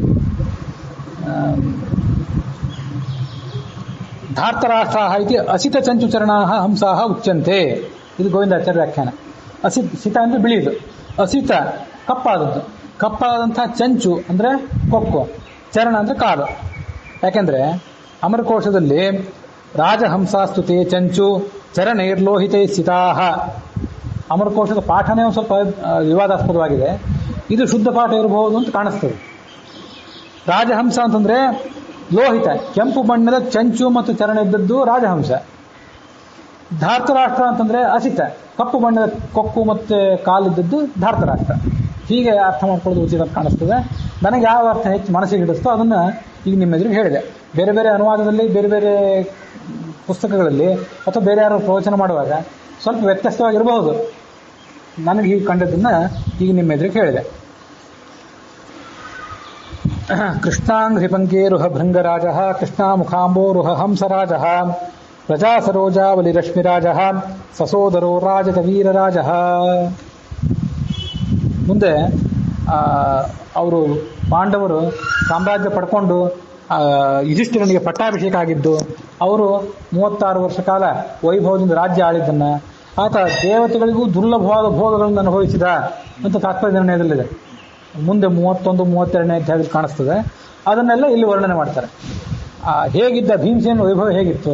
ಧಾರ್ತರಾಷ್ಟ್ರ ಇತಿ ಅಸಿತ ಚಂಚುಚರಣಾ ಹಂಸಾ ಉಚ್ಯಂತೆ. ಇದು ಗೋವಿಂದಾಚಾರ್ಯ ವ್ಯಾಖ್ಯಾನ. ಸಿತ ಅಂದ್ರೆ ಬಿಳಿದು, ಅಸಿತ ಕಪ್ಪಾದದ್ದು. ಕಪ್ಪಾದಂಥ ಚಂಚು ಅಂದ್ರೆ ಕೊಕ್ಕು, ಚರಣ ಅಂದ್ರೆ ಕಾಲು. ಯಾಕೆಂದ್ರೆ ಅಮರಕೋಶದಲ್ಲಿ ರಾಜಹಂಸಾಸ್ತುತೆ ಚಂಚು ಚರಣೈರ್ಲೋಹಿತೈ ಸ್ಥಿತಾಹ. ಅಮರಕೋಶದ ಪಾಠನೇ ಒಂದು ಸ್ವಲ್ಪ ವಿವಾದಾಸ್ಪದವಾಗಿದೆ. ಇದು ಶುದ್ಧ ಪಾಠ ಇರಬಹುದು ಅಂತ ಕಾಣಿಸ್ತದೆ. ರಾಜಹಂಸ ಅಂತಂದ್ರೆ ಲೋಹಿತ, ಕೆಂಪು ಬಣ್ಣದ ಚಂಚು ಮತ್ತು ಚರಣ ಇದ್ದದ್ದು ರಾಜಹಂಸ. ಧಾರ್ತರಾಷ್ಟ್ರ ಅಂತಂದ್ರೆ ಅಸಿತ, ಕಪ್ಪು ಬಣ್ಣದ ಕೊಕ್ಕು ಮತ್ತು ಕಾಲಿದ್ದದ್ದು ಧಾರ್ತರಾಷ್ಟ್ರ. ಹೀಗೆ ಅರ್ಥ ಮಾಡ್ಕೊಳ್ಳೋದು ಉಚಿತ ಕಾಣಿಸ್ತದೆ. ನನಗೆ ಯಾವ ಅರ್ಥ ಹೆಚ್ಚು ಮನಸ್ಸಿಗೆ ಹಿಡಿಸ್ತೋ ಅದನ್ನು ಈಗ ನಿಮ್ಮ ಎದುರಿಗೆ ಹೇಳಿದೆ. ಬೇರೆ ಬೇರೆ ಅನುವಾದದಲ್ಲಿ, ಬೇರೆ ಬೇರೆ ಪುಸ್ತಕಗಳಲ್ಲಿ ಅಥವಾ ಬೇರೆ ಯಾರು ಪ್ರವಚನ ಮಾಡುವಾಗ ಸ್ವಲ್ಪ ವ್ಯತ್ಯಸ್ತವಾಗಿರಬಹುದು. ನನಗೆ ಹೀಗೆ ಕಂಡದ್ದನ್ನು ಈಗ ನಿಮ್ಮ ಎದುರಿಗೆ ಹೇಳಿದೆ. ಕೃಷ್ಣಾಂಘ್ರಿಪಂಕೇರುಹ ಭೃಂಗರಾಜ ಕೃಷ್ಣಾಮುಖಾಂಬೋರುಹ ಹಂಸರಾಜ ಪ್ರಜಾಸರೋಜಾವಲಿರಶ್ಮಿರಾಜ ಸಸೋದರೋ ರಾಜತ ವೀರರಾಜ. ಮುಂದೆ ಅವರು ಪಾಂಡವರು ಸಾಮ್ರಾಜ್ಯ ಪಡ್ಕೊಂಡು ಯುಧಿಷ್ಠಿರನಿಗೆ ಪಟ್ಟಾಭಿಷೇಕ ಆಗಿದ್ದು, ಅವರು 36 ವರ್ಷ ಕಾಲ ವೈಭವದಿಂದ ರಾಜ್ಯ ಆಳಿದ್ದನ್ನು ಆತ ದೇವತೆಗಳಿಗೂ ದುರ್ಲಭವಾದ ಭೋಗಗಳನ್ನು ಅನುಭವಿಸಿದ ಅಂತ ತಾತ್ಪರ್ಯ ನಿರ್ಣಯದಲ್ಲಿದೆ. ಮುಂದೆ 31-32ನೇ ಅಧ್ಯಾಯದಲ್ಲಿ ಕಾಣಿಸ್ತದೆ. ಅದನ್ನೆಲ್ಲ ಇಲ್ಲಿ ವರ್ಣನೆ ಮಾಡ್ತಾರೆ. ಹೇಗಿದ್ದ ಭೀಮಸೇನ ವೈಭವ ಹೇಗಿತ್ತು,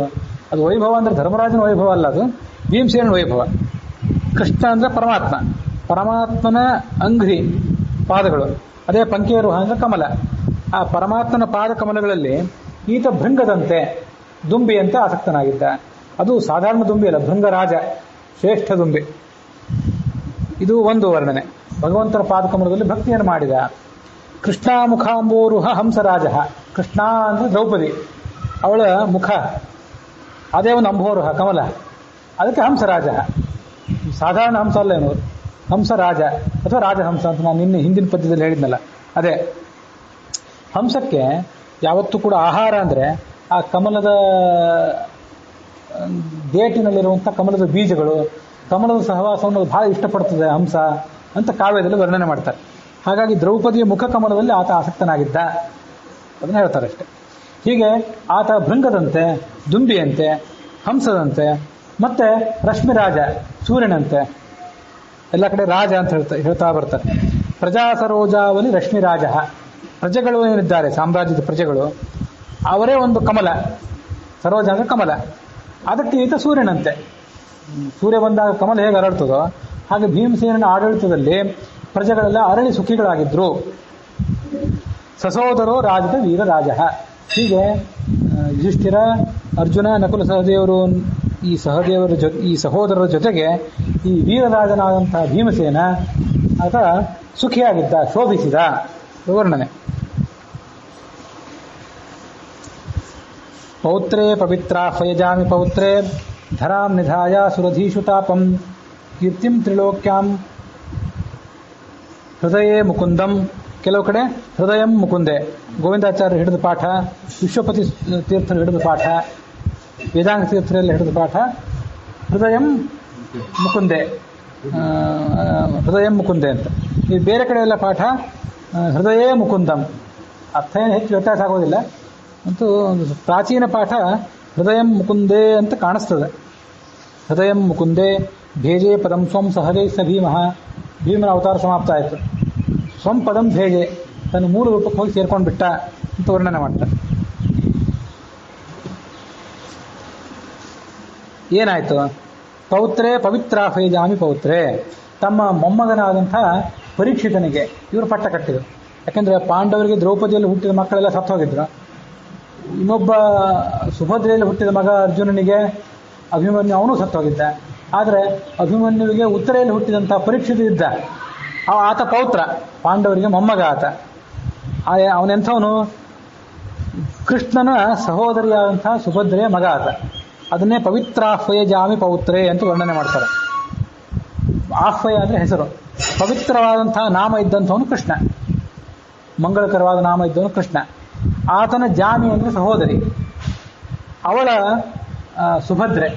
ಅದು ವೈಭವ ಅಂದ್ರೆ ಧರ್ಮರಾಜನ ವೈಭವ ಅಲ್ಲ, ಅದು ಭೀಮಸೇನ ವೈಭವ. ಕೃಷ್ಣ ಅಂದ್ರೆ ಪರಮಾತ್ಮ, ಪರಮಾತ್ಮನ ಅಂಗ್ರಿ ಪಾದಗಳು, ಅದೇ ಪಂಕೇರುಹ ಅಂದ್ರೆ ಕಮಲ. ಆ ಪರಮಾತ್ಮನ ಪಾದ ಕಮಲಗಳಲ್ಲಿ ಈತ ಭೃಂಗದಂತೆ ದುಂಬಿಯಂತೆ ಆಸಕ್ತನಾಗಿದ್ದ. ಅದು ಸಾಧಾರಣ ದುಂಬಿ ಅಲ್ಲ, ಭೃಂಗರಾಜ, ಶ್ರೇಷ್ಠ ದುಂಬಿ. ಇದು ಒಂದು ವರ್ಣನೆ. ಭಗವಂತನ ಪಾದಕಮಲದಲ್ಲಿ ಭಕ್ತಿಯನ್ನು ಮಾಡಿದ. ಕೃಷ್ಣ ಮುಖಾಂಬೋರುಹ ಹಂಸರಾಜ. ಕೃಷ್ಣ ಅಂದ್ರೆ ದ್ರೌಪದಿ, ಅವಳ ಮುಖ ಅದೇ ಒಂದು ಅಂಬೋರುಹ ಕಮಲ, ಅದಕ್ಕೆ ಹಂಸರಾಜ. ಸಾಧಾರಣ ಹಂಸ ಅಲ್ಲ ಏನು, ಹಂಸರಾಜ ಅಥವಾ ರಾಜಹಂಸ ಅಂತ ನಾನು ನಿನ್ನೆ ಹಿಂದಿನ ಪದ್ಯದಲ್ಲಿ ಹೇಳಿದ್ನಲ್ಲ ಅದೇ. ಹಂಸಕ್ಕೆ ಯಾವತ್ತೂ ಕೂಡ ಆಹಾರ ಅಂದರೆ ಆ ಕಮಲದ ದೇಟಿನಲ್ಲಿರುವಂಥ ಕಮಲದ ಬೀಜಗಳು, ಕಮಲದ ಸಹವಾಸವನ್ನು ಬಹಳ ಇಷ್ಟಪಡ್ತದೆ ಹಂಸ ಅಂತ ಕಾವ್ಯದಲ್ಲಿ ವರ್ಣನೆ ಮಾಡ್ತಾರೆ. ಹಾಗಾಗಿ ದ್ರೌಪದಿಯ ಮುಖ ಕಮಲದಲ್ಲಿ ಆತ ಆಸಕ್ತನಾಗಿದ್ದ, ಅದನ್ನ ಹೇಳ್ತಾರೆ ಅಷ್ಟೆ. ಹೀಗೆ ಆತ ಭೃಂಗದಂತೆ, ದುಂಬಿಯಂತೆ, ಹಂಸದಂತೆ, ಮತ್ತೆ ರಶ್ಮಿರಾಜ ಸೂರ್ಯನಂತೆ, ಎಲ್ಲ ಕಡೆ ರಾಜ ಅಂತ ಹೇಳ್ತಾ ಬರ್ತಾರೆ. ಪ್ರಜಾ ಸರೋಜಾವಲಿ ರಶ್ಮಿರಾಜ. ಪ್ರಜೆಗಳು ಏನಿದ್ದಾರೆ, ಸಾಮ್ರಾಜ್ಯದ ಪ್ರಜೆಗಳು, ಅವರೇ ಒಂದು ಕಮಲ. ಸರೋಜ ಅಂದ್ರೆ ಕಮಲ, ಅದಕ್ಕೆ ಈತ ಸೂರ್ಯನಂತೆ. ಸೂರ್ಯ ಬಂದಾಗ ಕಮಲ ಹೇಗೆ ಅರಳ್ತದೋ ಹಾಗೆ ಭೀಮಸೇನನ ಆಡಳಿತದಲ್ಲಿ ಪ್ರಜೆಗಳೆಲ್ಲ ಅರಳಿ ಸುಖಿಗಳಾಗಿದ್ರು. ಸಸೋದರೋ ರಾಜದ ವೀರರಾಜ. ಹೀಗೆ ಯುಧಿಷ್ಠಿರ, ಅರ್ಜುನ, ನಕುಲ ಸಹದೇವರು, ಈ ಸಹೋದರರ ಜೊತೆಗೆ ಈ ವೀರರಾಜನಾದಂತಹ ಭೀಮಸೇನ ಆತ ಸುಖಿಯಾಗಿದ್ದ, ಶೋಭಿಸಿದ ವರ್ಣನೆ. ಪೌತ್ರೇ ಪವಿತ್ರ ಫಯಜಾಮಿ ಪೌತ್ರೇ ಧರಾಂ ನಿಧಾಯ ಸುರಧೀಷು ತಾಪಂ ಕೀರ್ತಿಂ ತ್ರಿಲೋಕ್ಯಾಂ ಹೃದಯೇ ಮುಕುಂದಂ. ಕೆಲವು ಕಡೆ ಹೃದಯಂ ಮುಕುಂದೆ, ಗೋವಿಂದಾಚಾರ್ಯ ಹಿಡಿದ ಪಾಠ, ವಿಶ್ವಪತಿ ತೀರ್ಥರು ಹಿಡಿದ ಪಾಠ, ವೇದಾಂಗ ತೀರ್ಥರೆಲ್ಲ ಹಿಡಿದ ಪಾಠ ಹೃದಯಂ ಮುಕುಂದೆ, ಹೃದಯಂ ಮುಕುಂದೆ ಅಂತ. ಈ ಬೇರೆ ಕಡೆ ಎಲ್ಲ ಪಾಠ ಹೃದಯೇ ಮುಕುಂದಂ. ಅರ್ಥ ಏನು ಹೆಚ್ಚು ವ್ಯತ್ಯಾಸ ಆಗೋದಿಲ್ಲ, ಅಂತೂ ಪ್ರಾಚೀನ ಪಾಠ ಹೃದಯಂ ಮುಕುಂದೆ ಅಂತ ಕಾಣಿಸ್ತದೆ. ಹೃದಯಂ ಮುಕುಂದೆ ಭೇಜೆ ಪದಂ ಸ್ವಂ ಸಹಜೈ ಸ ಭೀಮಃ. ಭೀಮನ ಅವತಾರ ಸಮಾಪ್ತ ಆಯಿತು. ಸ್ವಂ ಪದಂ ಭೇಜೆ, ತನ್ನ ಮೂಲ ರೂಪಕ್ಕೆ ಹೋಗಿ ಸೇರ್ಕೊಂಡು ಬಿಟ್ಟ ಅಂತ ವರ್ಣನೆ ಮಾಡ್ತಾರೆ. ಏನಾಯ್ತು? ಪೌತ್ರೇ ಪವಿತ್ರ ಫೈಜಾಮಿ ಪೌತ್ರೇ. ತಮ್ಮ ಮೊಮ್ಮಗನಾದಂಥ ಪರೀಕ್ಷಿತನಿಗೆ ಇವರು ಪಟ್ಟ ಕಟ್ಟಿದರು. ಯಾಕೆಂದ್ರೆ ಪಾಂಡವರಿಗೆ ದ್ರೌಪದಿಯಲ್ಲಿ ಹುಟ್ಟಿದ ಮಕ್ಕಳೆಲ್ಲ ಸತ್ತು ಹೋಗಿದ್ರು. ಇನ್ನೊಬ್ಬ ಸುಭದ್ರೆಯಲ್ಲಿ ಹುಟ್ಟಿದ ಮಗ ಅರ್ಜುನನಿಗೆ ಅಭಿಮನ್ಯು, ಅವನು ಸತ್ತು ಹೋಗಿದ್ದ. ಆದರೆ ಅಭಿಮನ್ಯುವಿಗೆ ಉತ್ತರೆಯಲ್ಲಿ ಹುಟ್ಟಿದಂಥ ಪರೀಕ್ಷಿತ ಇದ್ದ, ಆತ ಪೌತ್ರ, ಪಾಂಡವರಿಗೆ ಮೊಮ್ಮಗ ಆತ. ಅವನೆಂಥವನು? ಕೃಷ್ಣನ ಸಹೋದರಿಯಾದಂತಹ ಸುಭದ್ರೆಯ ಮಗ ಆತ. ಅದನ್ನೇ ಪವಿತ್ರಾಹ್ವಯ ಜಾಮಿ ಪೌತ್ರೇ ಅಂತ ವರ್ಣನೆ ಮಾಡ್ತಾರೆ. ಆಹ್ವಯ ಅಂದರೆ ಹೆಸರು, ಪವಿತ್ರವಾದಂತಹ ನಾಮ ಇದ್ದಂಥವನು ಕೃಷ್ಣ, ಮಂಗಳಕರವಾದ ನಾಮ ಇದ್ದವನು ಕೃಷ್ಣ. ಆತನ ಜಾಮಿ ಅಂದರೆ ಸಹೋದರಿ, ಅವಳ ಸುಭದ್ರೆ,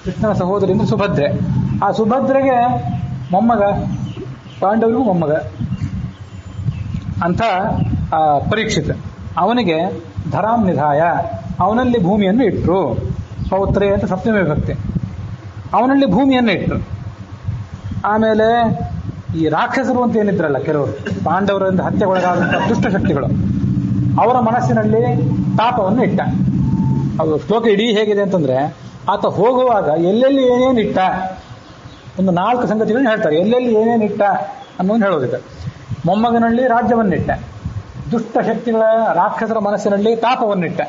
ಕೃಷ್ಣನ ಸಹೋದರಿ ಅಂದರೆ ಸುಭದ್ರೆ. ಆ ಸುಭದ್ರೆಗೆ ಮೊಮ್ಮಗ, ಪಾಂಡವರಿಗೂ ಮೊಮ್ಮಗ ಅಂತ ಪರೀಕ್ಷಿತ. ಅವನಿಗೆ ಧರಾಂ ನಿಧಾಯ, ಅವನಲ್ಲಿ ಭೂಮಿಯನ್ನು ಇಟ್ಟರು. ಪೌತ್ರೆ ಅಂತ ಸಪ್ತಮಿ ವಿಭಕ್ತಿ, ಅವನಲ್ಲಿ ಭೂಮಿಯನ್ನು ಇಟ್ಟರು. ಆಮೇಲೆ ಈ ರಾಕ್ಷಸರು ಅಂತ ಏನಿದ್ರಲ್ಲ ಕೆಲವರು, ಪಾಂಡವರಿಂದ ಹತ್ಯೆಗೊಳಗಾದಂಥ ದುಷ್ಟಶಕ್ತಿಗಳು, ಅವರ ಮನಸ್ಸಿನಲ್ಲಿ ತಾಪವನ್ನು ಇಟ್ಟ. ಅದು ಶ್ಲೋಕ ಇಡೀ ಹೇಗಿದೆ ಅಂತಂದ್ರೆ, ಆತ ಹೋಗುವಾಗ ಎಲ್ಲೆಲ್ಲಿ ಏನೇನು ಇಟ್ಟ, ಒಂದು 4 ಸಂಗತಿಗಳನ್ನ ಹೇಳ್ತಾರೆ. ಎಲ್ಲೆಲ್ಲಿ ಏನೇನು ಇಟ್ಟ ಅನ್ನೋದು ಹೇಳೋದಿದೆ. ಮೊಮ್ಮಗನಲ್ಲಿ ರಾಜ್ಯವನ್ನಿಟ್ಟ, ದುಷ್ಟಶಕ್ತಿಗಳ ರಾಕ್ಷಸರ ಮನಸ್ಸಿನಲ್ಲಿ ತಾಪವನ್ನಿಟ್ಟ.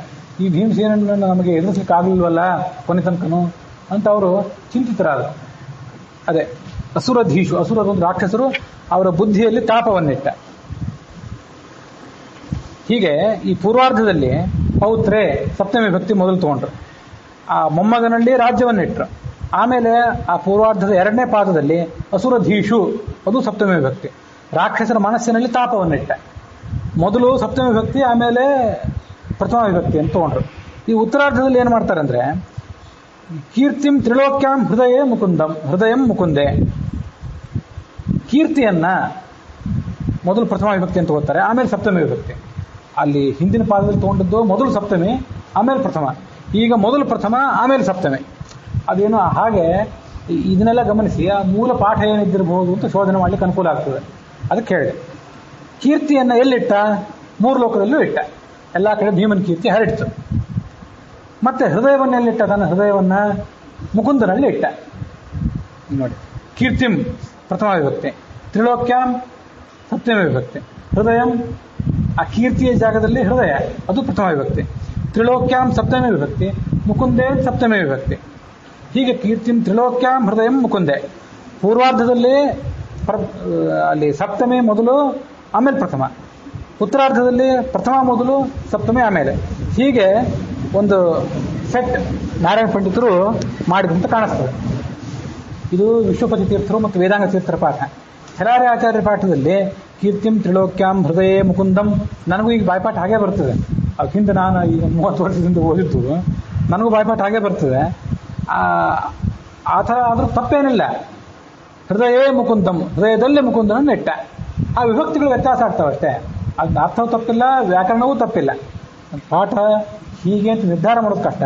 ಈ ಭೀಮಸೇನನ್ನು ನಮಗೆ ಎದುರಿಸಲಿಕ್ಕೆ ಆಗಲಿಲ್ವಲ್ಲ ಕೊನೆ ತನಕನು ಅಂತ ಅವರು ಚಿಂತಿತರಾದರು. ಅದೇ ಅಸುರಧೀಶು, ಅಸುರರು ರಾಕ್ಷಸರು, ಅವರ ಬುದ್ಧಿಯಲ್ಲಿ ತಾಪವನ್ನಿಟ್ಟ. ಹೀಗೆ ಈ ಪೂರ್ವಾರ್ಧದಲ್ಲಿ ಪೌತ್ರೆ ಸಪ್ತಮಿ ಭಕ್ತಿ ಮೊದಲು ತಗೊಂಡ್ರು, ಆ ಮೊಮ್ಮಗನಲ್ಲಿ ರಾಜ್ಯವನ್ನಿಟ್ರು. ಆಮೇಲೆ ಆ ಪೂರ್ವಾರ್ಧದ 2ನೇ ಪಾದದಲ್ಲಿ ಅಸುರಧೀಶು, ಅದು ಸಪ್ತಮಿ ಭಕ್ತಿ, ರಾಕ್ಷಸರ ಮನಸ್ಸಿನಲ್ಲಿ ತಾಪವನ್ನಿಟ್ಟ. ಮೊದಲು ಸಪ್ತಮಿ ವಿಭಕ್ತಿ, ಆಮೇಲೆ ಪ್ರಥಮ ವಿಭಕ್ತಿ ಅಂತ ತಗೊಂಡ್ರು. ಈ ಉತ್ತರಾರ್ಧದಲ್ಲಿ ಏನು ಮಾಡ್ತಾರೆ ಅಂದ್ರೆ, ಕೀರ್ತಿಂ ತ್ರಿಲೋಕ್ಯಾಂ ಹೃದಯ ಮುಕುಂದಂ, ಹೃದಯಂ ಮುಕುಂದೆ. ಕೀರ್ತಿಯನ್ನ ಮೊದಲು ಪ್ರಥಮ ವಿಭಕ್ತಿ ಅಂತ ಓದ್ತಾರೆ, ಆಮೇಲೆ ಸಪ್ತಮಿ ವಿಭಕ್ತಿ. ಅಲ್ಲಿ ಹಿಂದಿನ ಪಾದದಲ್ಲಿ ತಗೊಂಡದ್ದು ಮೊದಲು ಸಪ್ತಮಿ, ಆಮೇಲೆ ಪ್ರಥಮ. ಈಗ ಮೊದಲು ಪ್ರಥಮ, ಆಮೇಲೆ ಸಪ್ತಮಿ. ಅದೇನು ಹಾಗೆ ಇದನ್ನೆಲ್ಲ ಗಮನಿಸಿ ಆ ಮೂಲ ಪಾಠ ಏನಿದ್ದಿರಬಹುದು ಅಂತ ಶೋಧನೆ ಮಾಡ್ಲಿಕ್ಕೆ ಅನುಕೂಲ ಆಗ್ತದೆ. ಅದಕ್ಕೆ ಹೇಳಿ, ಕೀರ್ತಿಯನ್ನ ಎಲ್ಲಿಟ್ಟ? 3 ಲೋಕದಲ್ಲೂ ಇಟ್ಟ. ಎಲ್ಲ ಕಡೆ ಭೀಮನ ಕೀರ್ತಿ ಹರಡಿತು. ಮತ್ತೆ ಹೃದಯವನ್ನೆಲ್ಲಿಟ್ಟ, ತನ್ನ ಹೃದಯವನ್ನ ಮುಕುಂದನಲ್ಲಿ ಇಟ್ಟ. ನೋಡಿ, ಕೀರ್ತಿಂ ಪ್ರಥಮ ವಿಭಕ್ತಿ, ತ್ರಿಲೋಕ್ಯಾಂ ಸಪ್ತಮ ವಿಭಕ್ತಿ, ಹೃದಯಂ ಆ ಕೀರ್ತಿಯ ಜಾಗದಲ್ಲಿ ಹೃದಯ ಅದು ಪ್ರಥಮ ವಿಭಕ್ತಿ, ತ್ರಿಲೋಕ್ಯಾಂ ಸಪ್ತಮಿ ವಿಭಕ್ತಿ, ಮುಕುಂದೇ ಸಪ್ತಮಿ ವಿಭಕ್ತಿ. ಹೀಗೆ ಕೀರ್ತಿಂ ತ್ರಿಲೋಕ್ಯಾಂ ಹೃದಯಂ ಮುಕುಂದೆ. ಪೂರ್ವಾರ್ಧದಲ್ಲಿ ಅಲ್ಲಿ ಸಪ್ತಮಿ ಮೊದಲು, ಆಮೇಲೆ ಪ್ರಥಮ. ಉತ್ತರಾರ್ಧದಲ್ಲಿ ಪ್ರಥಮ ಮೊದಲು, ಸಪ್ತಮಿ ಆಮೇಲೆ. ಹೀಗೆ ಒಂದು ಸೆಟ್ ನಾರಾಯಣ ಪಂಡಿತರು ಮಾಡಿದಂತ ಕಾಣಿಸ್ತದೆ. ಇದು ವಿಶ್ವಪತಿ ತೀರ್ಥರು ಮತ್ತು ವೇದಾಂಗ ತೀರ್ಥರ ಪಾಠ. ಚರಾರ್ಯ ಆಚಾರ್ಯ ಪಾಠದಲ್ಲಿ ಕೀರ್ತಿಂ ತ್ರಿಲೋಕ್ಯಾಂ ಹೃದಯೇ ಮುಕುಂದಂ, ನನಗೂ ಈಗ ಬಾಯ್ಪಾಠ ಹಾಗೇ ಬರ್ತದೆ. ಅದು ಹಿಂದೆ ನಾನು ಈಗ 30 ವರ್ಷದಿಂದ ಓದಿದ್ದು, ನನಗೂ ಬಾಯ್ಪಾಠ ಹಾಗೇ ಬರ್ತದೆ. ಆ ಥರ ಆದರೂ ತಪ್ಪೇನಿಲ್ಲ. ಹೃದಯೇ ಮುಕುಂದಂ, ಹೃದಯದಲ್ಲೇ ಮುಕುಂದನನ್ನು ಇಟ್ಟ. ಆ ವಿಭಕ್ತಿಗಳು ವ್ಯತ್ಯಾಸ ಆಗ್ತಾವಷ್ಟೇ, ಅದು ಅರ್ಥವೂ ತಪ್ಪಿಲ್ಲ, ವ್ಯಾಕರಣವೂ ತಪ್ಪಿಲ್ಲ. ಪಾಠ ಹೀಗೆ ಅಂತ ನಿರ್ಧಾರ ಮಾಡೋದು ಕಷ್ಟ.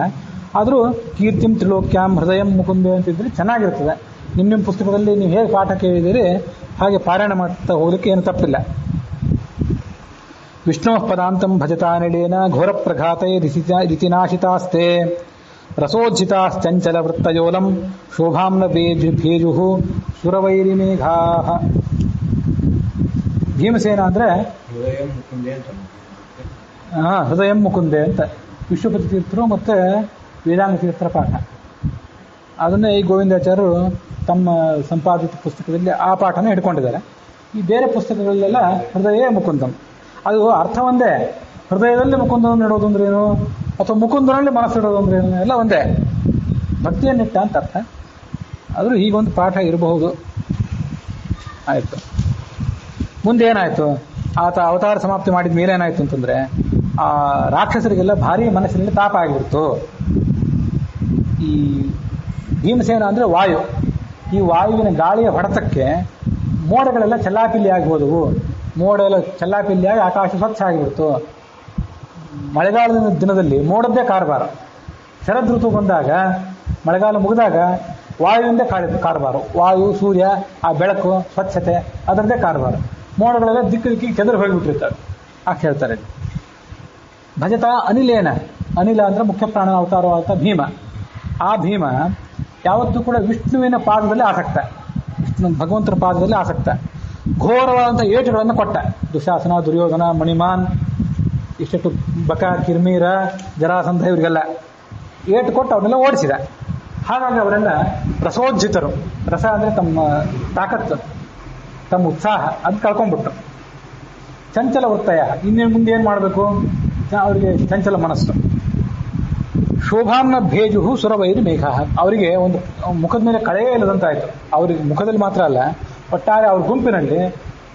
ಆದರೂ ಕೀರ್ತಿಂ ತ್ರಿಲೋಕ್ಯಾಂ ಹೃದಯಂ ಮುಕುಂದೆ ಅಂತಿದ್ರೆ ಚೆನ್ನಾಗಿರ್ತದೆ. ನಿಮ್ಮ ಪುಸ್ತಕದಲ್ಲಿ ನೀವು ಹೇಗೆ ಪಾಠ ಕೇಳಿದಿರಿ ಹಾಗೆ ಪಾರಾಯಣ ಮಾಡ್ತಾ ಹೋಗ್ಲಿಕ್ಕೆ ಏನು ತಪ್ಪಿಲ್ಲ. ವಿಷ್ಣು ಪದಾಂತಂ ಭಜತಾ ನಿಳೇನ ಘೋರ ಪ್ರಘಾತೈ ರಿತಿನಾಶಿತಾಸ್ತೆ ರಸೋಜ್ಜಿತಾಶ್ಚಂಚಲ ವೃತ್ತಯೋಲಂ ಶೋಭಾಂನ ಭೇಜು ಸುರವೈರಿಮೇಘಾ. ಭೀಮಸೇನ ಅಂದ್ರೆ ಹೃದಯಂ ಮುಕುಂದೆ ಅಂತ ವಿಶ್ವಪತಿ ತೀರ್ಥರು ಮತ್ತೆ ವೇದಾಂಗ ತೀರ್ಥರ ಪಾಠ. ಅದನ್ನೇ ಈ ಗೋವಿಂದಾಚಾರ್ಯರು ತಮ್ಮ ಸಂಪಾದಿತ ಪುಸ್ತಕದಲ್ಲಿ ಆ ಪಾಠನ ಹಿಡ್ಕೊಂಡಿದ್ದಾರೆ. ಈ ಬೇರೆ ಪುಸ್ತಕಗಳಲ್ಲೆಲ್ಲ ಹೃದಯ ಮುಕುಂದಂ, ಅದು ಅರ್ಥ ಒಂದೇ. ಹೃದಯದಲ್ಲಿ ಮುಕುಂದನನ್ನು ಇಡೋದು ಅಂದ್ರೇನು, ಅಥವಾ ಮುಕುಂದನಲ್ಲಿ ಮನಸ್ಸಿಡೋದು ಅಂದ್ರೇನು, ಎಲ್ಲ ಒಂದೇ. ಭಕ್ತಿಯನ್ನಿಟ್ಟ ಅಂತ ಅರ್ಥ. ಆದರೂ ಹೀಗೊಂದು ಪಾಠ ಇರಬಹುದು. ಆಯಿತು. ಮುಂದೇನಾಯಿತು, ಆತ ಅವತಾರ ಸಮಾಪ್ತಿ ಮಾಡಿದ ಮೇಲೆ ಏನಾಯಿತು ಅಂತಂದರೆ, ಆ ರಾಕ್ಷಸರಿಗೆಲ್ಲ ಭಾರಿ ಮನಸ್ಸಿನಲ್ಲಿ ತಾಪ ಆಗಿಬಿಡ್ತು. ಈ ಭೀಮಸೇನ ಅಂದರೆ ವಾಯು. ಈ ವಾಯುವಿನ ಗಾಳಿಯ ಹೊಡೆತಕ್ಕೆ ಮೋಡಗಳೆಲ್ಲ ಚೆಲ್ಲಾಪಿಲ್ಲಿ ಆಗಿ ಹೋದವು. ಮೋಡ ಎಲ್ಲ ಚೆಲ್ಲಾಪಿಲ್ಲಿಯಾಗಿ ಆಕಾಶ ಸ್ವಚ್ಛ ಆಗಿಬಿಡ್ತು. ಮಳೆಗಾಲದ ದಿನದಲ್ಲಿ ಮೋಡದ್ದೇ ಕಾರಬಾರ. ಶರದ್ ಋತು ಬಂದಾಗ, ಮಳೆಗಾಲ ಮುಗಿದಾಗ ವಾಯುವಿಂದ ಕಾರಬಾರು. ವಾಯು, ಸೂರ್ಯ, ಆ ಬೆಳಕು, ಸ್ವಚ್ಛತೆ ಅದರದ್ದೇ ಕಾರಬಾರ. ಮೋಡಗಳೆಲ್ಲ ದಿಕ್ಕಿಗೆ ಕೆದರಿ ಹೋಗಿಬಿಟ್ಟಿರ್ತಾರೆ. ಆಕೆ ಹೇಳ್ತಾರೆ, ಭಜತಾ ಅನಿಲೇನ. ಅನಿಲ ಅಂದರೆ ಮುಖ್ಯ ಪ್ರಾಣನ ಅವತಾರವಾದ ಭೀಮ. ಆ ಭೀಮ ಯಾವತ್ತೂ ಕೂಡ ವಿಷ್ಣುವಿನ ಪಾದದಲ್ಲಿ ಆಸಕ್ತ, ವಿಷ್ಣು ಭಗವಂತನ ಪಾದದಲ್ಲಿ ಆಸಕ್ತ. ಘೋರವಾದಂಥ ಏಟುಗಳನ್ನು ಕೊಟ್ಟ. ದುಶಾಸನ, ದುರ್ಯೋಧನ, ಮಣಿಮಾನ್, ಇಷ್ಟೆಷ್ಟು ಬಕ, ಕಿರ್ಮೀರ, ಜರಾಸಂಧ ಇವರಿಗೆಲ್ಲ ಏಟು ಕೊಟ್ಟು ಅವನ್ನೆಲ್ಲ ಓಡಿಸಿದ. ಹಾಗಾಗಿ ಅವರೆಲ್ಲ ರಸೋಜ್ಜಿತರು. ರಸ ಅಂದರೆ ತಮ್ಮ ತಾಕತ್ತು, ತಮ್ಮ ಉತ್ಸಾಹ ಅದು ಕಳ್ಕೊಂಡ್ಬಿಟ್ರು. ಚಂಚಲ ವೃತ್ತಯ, ಇನ್ನೇನು ಮುಂದೆ ಏನು ಮಾಡಬೇಕು, ಅವರಿಗೆ ಚಂಚಲ ಮನಸ್ಸು. ಶೋಭಾಂನ ಭೇಜು ಸುರವೈರಿ ಮೇಘ, ಅವರಿಗೆ ಒಂದು ಮುಖದ ಮೇಲೆ ಕಳೆಯೇ ಇಲ್ಲದಂತಾಯಿತು. ಅವರಿಗೆ ಮುಖದಲ್ಲಿ ಮಾತ್ರ ಅಲ್ಲ, ಒಟ್ಟಾರೆ ಅವ್ರ ಗುಂಪಿನಲ್ಲಿ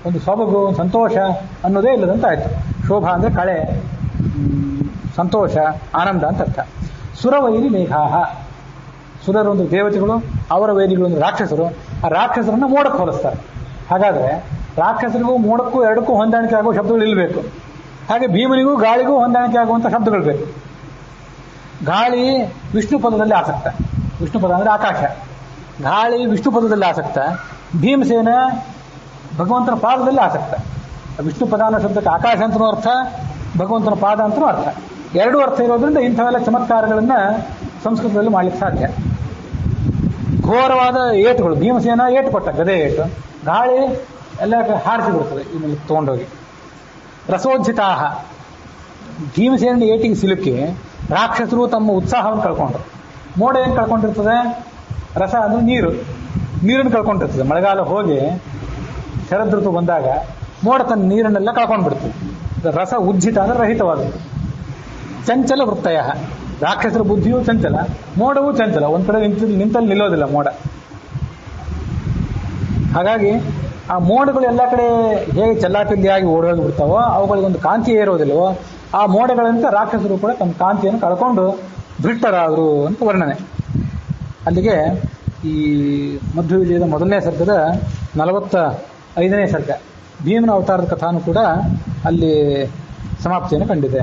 ಒಂದು ಸೊಬಗು, ಒಂದು ಸಂತೋಷ ಅನ್ನೋದೇ ಇಲ್ಲದಂತಾಯಿತು. ಶೋಭಾ ಅಂದರೆ ಕಳೆ, ಸಂತೋಷ, ಆನಂದ ಅಂತ ಅರ್ಥ. ಸುರವೈರಿ ಮೇಘಾಹ, ಸುರರು ಒಂದು ದೇವತೆಗಳು, ಅವರ ವೈರಿಗಳು ಒಂದು ರಾಕ್ಷಸರು. ಆ ರಾಕ್ಷಸರನ್ನು ಮೋಡಕ್ಕೆ ಹೋಲಿಸ್ತಾರೆ. ಹಾಗಾದರೆ ರಾಕ್ಷಸರಿಗೂ ಮೋಡಕ್ಕೂ ಎರಡಕ್ಕೂ ಹೊಂದಾಣಿಕೆ ಆಗುವ ಶಬ್ದಗಳು ಇಲ್ಲಬೇಕು. ಹಾಗೆ ಭೀಮನಿಗೂ ಗಾಳಿಗೂ ಹೊಂದಾಣಿಕೆ ಆಗುವಂಥ ಶಬ್ದಗಳು ಬೇಕು. ಗಾಳಿ ವಿಷ್ಣು ಪದದಲ್ಲಿ ಆಸಕ್ತ. ವಿಷ್ಣು ಪದ ಅಂದರೆ ಆಕಾಶ. ಗಾಳಿ ವಿಷ್ಣು ಪದದಲ್ಲಿ ಆಸಕ್ತ. ಭೀಮಸೇನ ಭಗವಂತನ ಪಾದದಲ್ಲಿ ಆಸಕ್ತ. ವಿಷ್ಣು ಪದ ಅನ್ನೋ ಶಬ್ದಕ್ಕೆ ಆಕಾಶ ಅಂತನೂ ಅರ್ಥ, ಭಗವಂತನ ಪಾದ ಅಂತನೂ ಅರ್ಥ. ಎರಡೂ ಅರ್ಥ ಇರೋದ್ರಿಂದ ಇಂಥವೆಲ್ಲ ಚಮತ್ಕಾರಗಳನ್ನು ಸಂಸ್ಕೃತದಲ್ಲಿ ಮಾಡಲಿಕ್ಕೆ ಸಾಧ್ಯ. ಘೋರವಾದ ಏಟುಗಳು, ಭೀಮಸೇನ ಏಟು ಕೊಟ್ಟ, ಗದೆ ಏಟು. ಗಾಳಿ ಎಲ್ಲ ಹಾರಿಸಿ ಬಿಡ್ತದೆ ಇನ್ನು ತೊಗೊಂಡೋಗಿ. ರಸೋಜ್ಜಿತಾಹ, ಭೀಮಸೇನ ಏಟಿಗೆ ಸಿಲುಕಿ ರಾಕ್ಷಸರು ತಮ್ಮ ಉತ್ಸಾಹವನ್ನು ಕಳ್ಕೊಂಡ್ರು. ಮೋಡ ಏನು ಕಳ್ಕೊಂಡಿರ್ತದೆ, ರಸ ಅಂದರೆ ನೀರು, ನೀರನ್ನು ಕಳ್ಕೊಂಡಿರ್ತದೆ. ಮಳೆಗಾಲ ಹೋಗಿ ಶರದ್ ಋತು ಬಂದಾಗ ಮೋಡ ತನ್ನ ನೀರನ್ನೆಲ್ಲ ಕಳ್ಕೊಂಡು ಬಿಡ್ತದೆ. ರಸ ಉಜ್ಜಿತ ಅಂದರೆ ರಹಿತವಾದದ್ದು. ಚಂಚಲ ವೃತ್ತಯ, ರಾಕ್ಷಸರ ಬುದ್ಧಿಯೂ ಚಂಚಲ, ಮೋಡವೂ ಚಂಚಲ. ಒಂದು ಕಡೆ ನಿಂತಲ್ಲಿ ನಿಲ್ಲೋದಿಲ್ಲ ಮೋಡ. ಹಾಗಾಗಿ ಆ ಮೋಡಗಳು ಎಲ್ಲ ಕಡೆ ಹೇಗೆ ಚೆಲ್ಲಾಪಿಲ್ಲಿಯಾಗಿ ಓಡೋಗಿ ಬಿಡ್ತಾವೋ, ಅವುಗಳಿಗೊಂದು ಕಾಂತಿ ಇರೋದಿಲ್ವೋ, ಆ ಮೋಡಗಳಂತೆ ರಾಕ್ಷಸರು ಕೂಡ ತಮ್ಮ ಕಾಂತಿಯನ್ನು ಕಳ್ಕೊಂಡು ಭ್ರಷ್ಟರಾದರು ಅಂತ ವರ್ಣನೆ. ಅಲ್ಲಿಗೆ ಈ ಮಧ್ವ ವಿಜಯದ ಮೊದಲನೇ ಸರ್ಗದ 45ನೇ ಸರ್ಗ ಭೀಮನ ಅವತಾರದ ಕಥಾನು ಕೂಡ ಅಲ್ಲಿ ಸಮಾಪ್ತಿಯನ್ನು ಕಂಡಿದೆ.